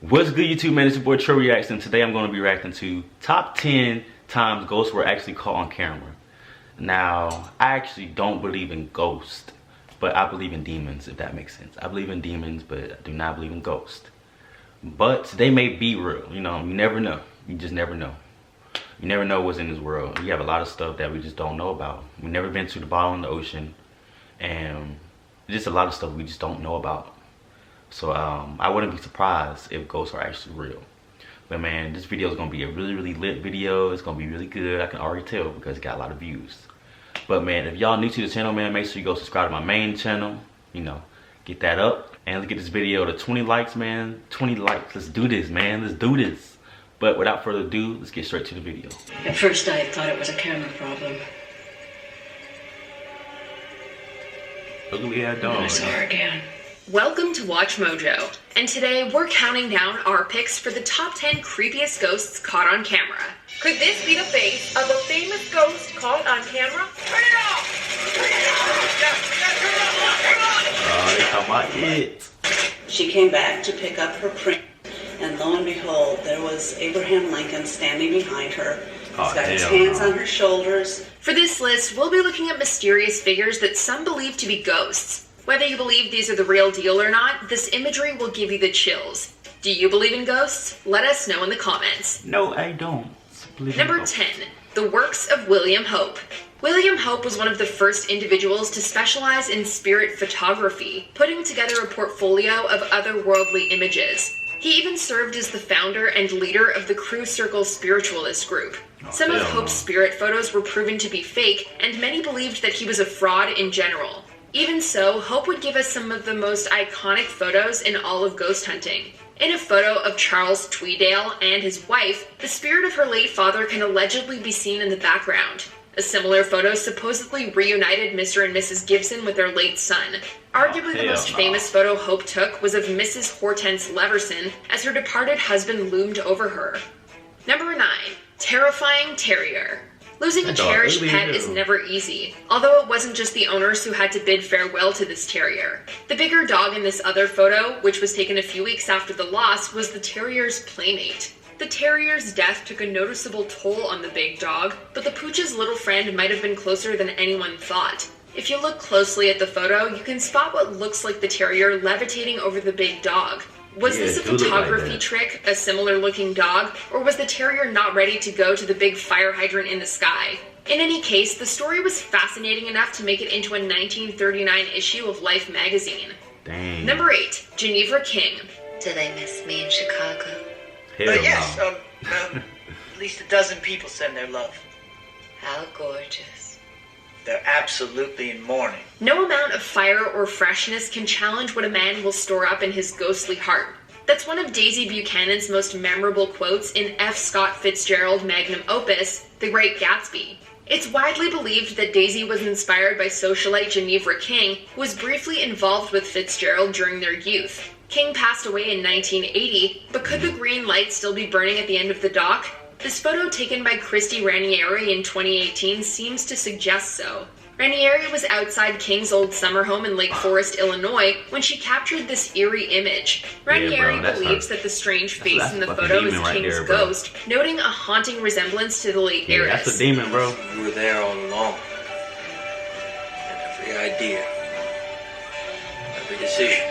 What's good, YouTube, man? It's your boy Freddie Jackson. Today I'm going to be reacting to top 10 times ghosts were actually caught on camera. Now, I actually don't believe in ghosts, but I believe in demons, if that makes sense. I believe in demons, but I do not believe in ghosts. But they may be real, you know, you never know. You just never know. You never know what's in this world. We have a lot of stuff that we just don't know about. We've never been to the bottom of the ocean, and just a lot of stuff we just don't know about. So I wouldn't be surprised if ghosts are actually real. But man, this video is gonna be a really lit video. It's gonna be really good. I can already tell because it got a lot of views. But man, if y'all new to the channel, man, make sure you go subscribe to my main channel. You know, get that up. And let's get this video to 20 likes, man. 20 likes. Let's do this, man. Let's do this. But without further ado, let's get straight to the video. At first I thought it was a camera problem. Look at that dog. I saw her again. Welcome to Watch Mojo, and today we're counting down our picks for the top 10 creepiest ghosts caught on camera. Could this be the face of a famous ghost caught on camera? Turn it off! Turn it off! Oh, they talking about it. She came back to pick up her print, and lo and behold, there was Abraham Lincoln standing behind her. He's got his hands on her shoulders. For this list, we'll be looking at mysterious figures that some believe to be ghosts. Whether you believe these are the real deal or not, this imagery will give you the chills. Do you believe in ghosts? Let us know in the comments. No, I don't. Number 10. The works of William Hope. William Hope was one of the first individuals to specialize in spirit photography, putting together a portfolio of otherworldly images. He even served as the founder and leader of the Crew Circle spiritualist group. Some of Hope's spirit photos were proven to be fake, and many believed that he was a fraud in general. Even so, Hope would give us some of the most iconic photos in all of ghost hunting. In a photo of Charles Tweedale and his wife, the spirit of her late father can allegedly be seen in the background. A similar photo supposedly reunited Mr. and Mrs. Gibson with their late son. Arguably the most famous photo Hope took was of Mrs. Hortense Leverson as her departed husband loomed over her. Number 9. Terrifying Terrier. Losing a cherished pet is never easy, although it wasn't just the owners who had to bid farewell to this terrier. The bigger dog in this other photo, which was taken a few weeks after the loss, was the terrier's playmate. The terrier's death took a noticeable toll on the big dog, but the pooch's little friend might have been closer than anyone thought. If you look closely at the photo, you can spot what looks like the terrier levitating over the big dog. Was this a photography trick, a similar looking dog, or was the terrier not ready to go to the big fire hydrant in the sky? In any case, the story was fascinating enough to make it into a 1939 issue of Life magazine. Dang. Number 8. Geneva King. Do they miss me in Chicago? Yes, at least a dozen people send their love. How gorgeous. They're absolutely in mourning. No amount of fire or freshness can challenge what a man will store up in his ghostly heart. That's one of Daisy Buchanan's most memorable quotes in F. Scott Fitzgerald's magnum opus, The Great Gatsby. It's widely believed that Daisy was inspired by socialite Geneva King, who was briefly involved with Fitzgerald during their youth. King passed away in 1980, but could the green light still be burning at the end of the dock? This photo taken by Christy Ranieri in 2018 seems to suggest so. Ranieri was outside King's old summer home in Lake Forest, Illinois, when she captured this eerie image. Ranieri believes that the strange face in the photo is King's ghost, noting a haunting resemblance to the late heiress. That's a demon, bro. You were there all along. And every idea, every decision.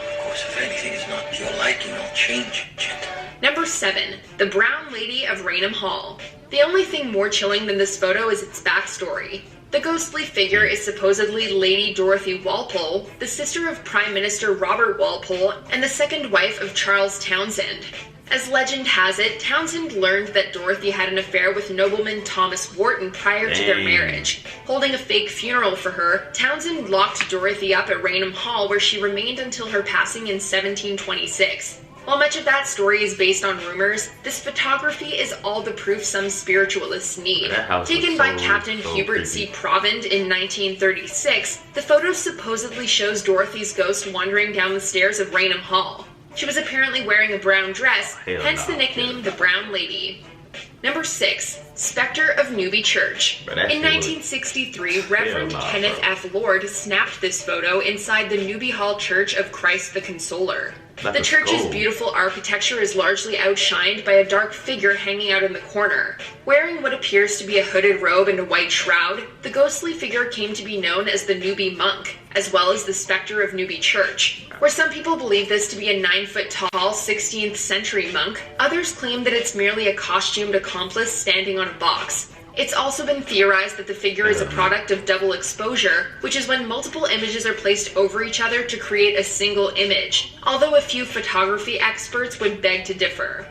Of course, if anything is not to your liking, I'll change it. Number 7. The Brown Lady of Raynham Hall. The only thing more chilling than this photo is its backstory. The ghostly figure is supposedly Lady Dorothy Walpole, the sister of Prime Minister Robert Walpole and the second wife of Charles Townshend. As legend has it, Townshend learned that Dorothy had an affair with nobleman Thomas Wharton prior to their marriage. Holding a fake funeral for her, Townshend locked Dorothy up at Raynham Hall, where she remained until her passing in 1726. While much of that story is based on rumors, this photography is all the proof some spiritualists need. Taken by Captain Hubert C. Provand in 1936, the photo supposedly shows Dorothy's ghost wandering down the stairs of Raynham Hall. She was apparently wearing a brown dress, hence the nickname the Brown Lady. Number 6. Specter of Newbie Church. In 1963, Reverend Kenneth F. Lord snapped this photo inside the Newbie Hall Church of Christ the Consoler. The church's beautiful architecture is largely outshined by a dark figure hanging out in the corner. Wearing what appears to be a hooded robe and a white shroud, the ghostly figure came to be known as the Newbie monk, as well as the Specter of Newbie Church, where some people believe this to be a 9-foot-tall 16th century monk. Others claim that it's merely a costumed accomplice standing on a box. It's also been theorized that the figure is a product of double exposure, which is when multiple images are placed over each other to create a single image, although a few photography experts would beg to differ.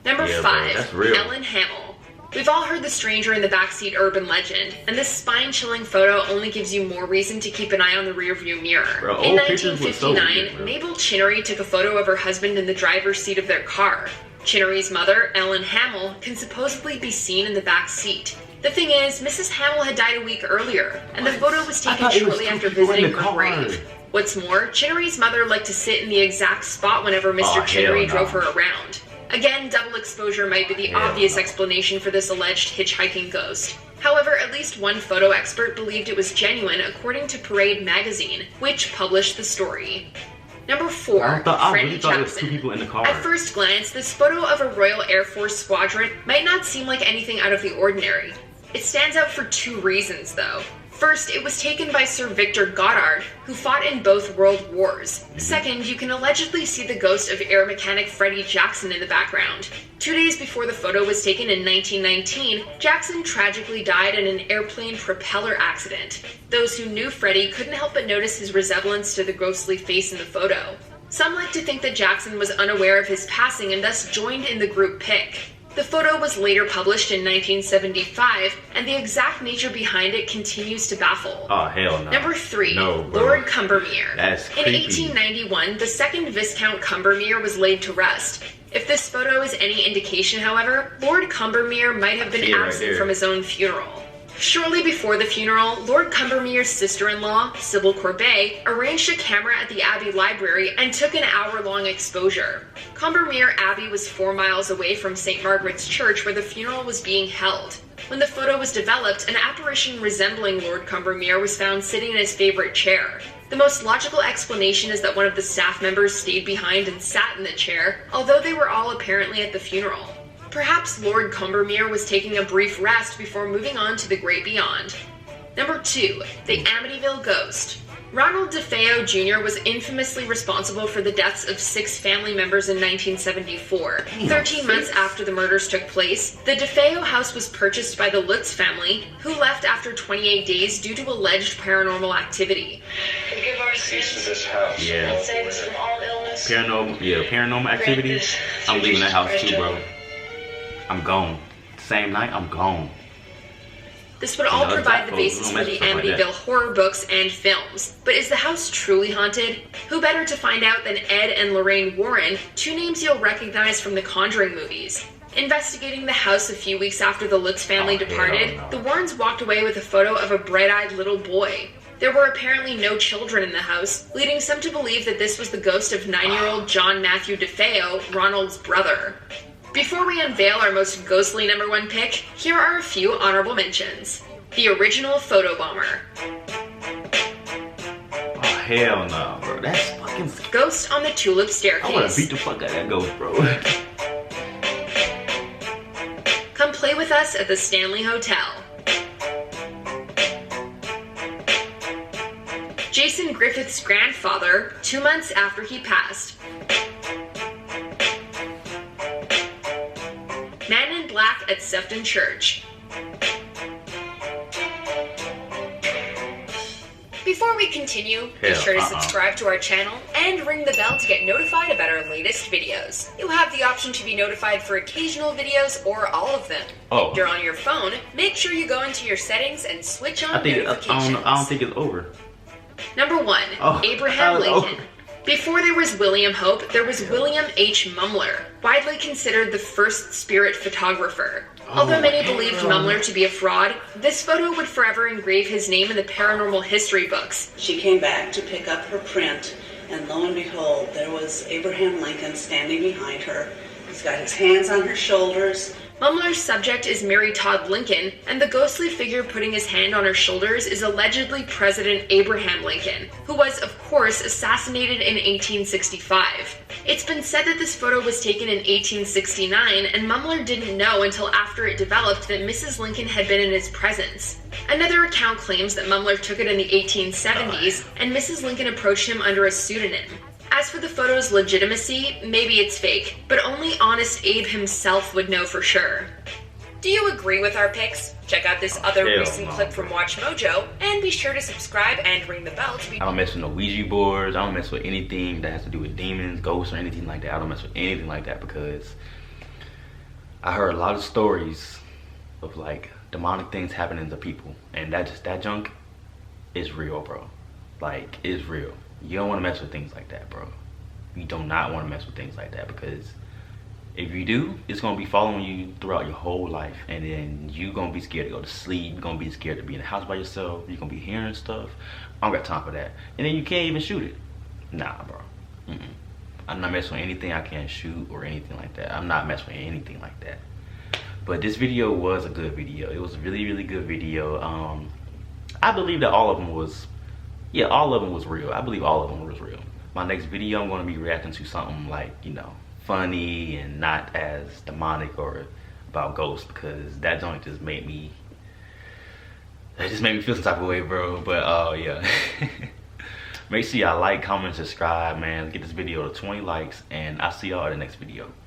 Number 5. Ellen Hamill. We've all heard the stranger in the backseat urban legend, and this spine-chilling photo only gives you more reason to keep an eye on the rearview mirror. In 1959, Mabel Chinnery took a photo of her husband in the driver's seat of their car. Chinnery's mother, Ellen Hamill, can supposedly be seen in the back seat. The thing is, Mrs. Hamill had died a week earlier, and the photo was taken shortly after visiting her grave. What's more, Chinnery's mother liked to sit in the exact spot whenever Mr. Chinnery drove her around. Again, double exposure might be the obvious explanation for this alleged hitchhiking ghost. However, at least one photo expert believed it was genuine, according to Parade magazine, which published the story. Number 4. Freddie Jackson. At first glance, this photo of a Royal Air Force squadron might not seem like anything out of the ordinary. It stands out for 2 reasons, though. First, it was taken by Sir Victor Goddard, who fought in both World Wars. Second, you can allegedly see the ghost of air mechanic Freddie Jackson in the background. 2 days before the photo was taken in 1919, Jackson tragically died in an airplane propeller accident. Those who knew Freddie couldn't help but notice his resemblance to the ghostly face in the photo. Some like to think that Jackson was unaware of his passing and thus joined in the group pic. The photo was later published in 1975, and the exact nature behind it continues to baffle. Oh, hell no. Number 3. No, Lord Cumberland. That's creepy. In 1891, the 2nd Viscount Cumberland was laid to rest. If this photo is any indication, however, Lord Cumberland might have been absent from his own funeral. Shortly before the funeral, Lord Cumberland's sister-in-law, Sybil Corbet, arranged a camera at the Abbey Library and took an hour-long exposure. Cumberland Abbey was 4 miles away from St. Margaret's Church where the funeral was being held. When the photo was developed, an apparition resembling Lord Cumberland was found sitting in his favorite chair. The most logical explanation is that one of the staff members stayed behind and sat in the chair, although they were all apparently at the funeral. Perhaps Lord Cumberland was taking a brief rest before moving on to the great beyond. Number 2. The Amityville Ghost. Ronald DeFeo Jr. was infamously responsible for the deaths of 6 family members in 1974. 13 months after the murders took place, the DeFeo house was purchased by the Lutz family, who left after 28 days due to alleged paranormal activity. Forgive our sins to this house. Yeah. Save us from all illness. Paranormal activity. I'm leaving that house too, bro. I'm gone. Same night, I'm gone. This would all provide the basis for the Amityville horror books and films. But is the house truly haunted? Who better to find out than Ed and Lorraine Warren, 2 names you'll recognize from the Conjuring movies. Investigating the house a few weeks after the Lutz family departed, the Warrens walked away with a photo of a bright-eyed little boy. There were apparently no children in the house, leading some to believe that this was the ghost of 9-year-old John Matthew DeFeo, Ronald's brother. Before we unveil our most ghostly number 1 pick, here are a few honorable mentions. The original photobomber. Oh, hell no, bro. That's fucking... Ghost on the Tulip Staircase. I wanna beat the fuck out of that ghost, bro. Come play with us at the Stanley Hotel. Jason Griffith's grandfather, 2 months after he passed. Man in Black at Sefton Church. Before we continue, be sure to subscribe to our channel and ring the bell to get notified about our latest videos. You have the option to be notified for occasional videos or all of them. If you're on your phone, make sure you go into your settings and switch on notifications. I don't think it's over. Number 1. Abraham Lincoln. Before there was William Hope, there was William H. Mumler, widely considered the first spirit photographer. Although many believed Mumler to be a fraud, this photo would forever engrave his name in the paranormal history books. She came back to pick up her print, and lo and behold, there was Abraham Lincoln standing behind her. He's got his hands on her shoulders. Mumler's subject is Mary Todd Lincoln, and the ghostly figure putting his hand on her shoulders is allegedly President Abraham Lincoln, who was, of course, assassinated in 1865. It's been said that this photo was taken in 1869, and Mumler didn't know until after it developed that Mrs. Lincoln had been in his presence. Another account claims that Mumler took it in the 1870s, and Mrs. Lincoln approached him under a pseudonym. As for the photo's legitimacy, maybe it's fake, but only honest Abe himself would know for sure. Do you agree with our picks? Check out this other recent clip from Watch Mojo, and be sure to subscribe and ring the bell to be— I don't mess with no Ouija boards. I don't mess with anything that has to do with demons, ghosts, or anything like that. I don't mess with anything like that because I heard a lot of stories of like demonic things happening to people, and that junk is real, bro. Like, it's real. You don't want to mess with things like that, bro. You do not want to mess with things like that, because if you do, it's going to be following you throughout your whole life. And then you're going to be scared to go to sleep. You're going to be scared to be in the house by yourself. You're going to be hearing stuff. I don't got time for that. And then you can't even shoot it. Nah, bro. I'm not messing with anything I can't shoot or anything like that. I'm not messing with anything like that. But this video was a good video. It was a really, really good video. I believe that all of them was, yeah, all of them was real. I believe all of them was real. My next video, I'm going to be reacting to something like, you know, funny and not as demonic or about ghosts, because that joint just made me feel some type of way, bro. But yeah. Make sure y'all like, comment, subscribe, man. Get this video to 20 likes, and I'll see y'all in the next video.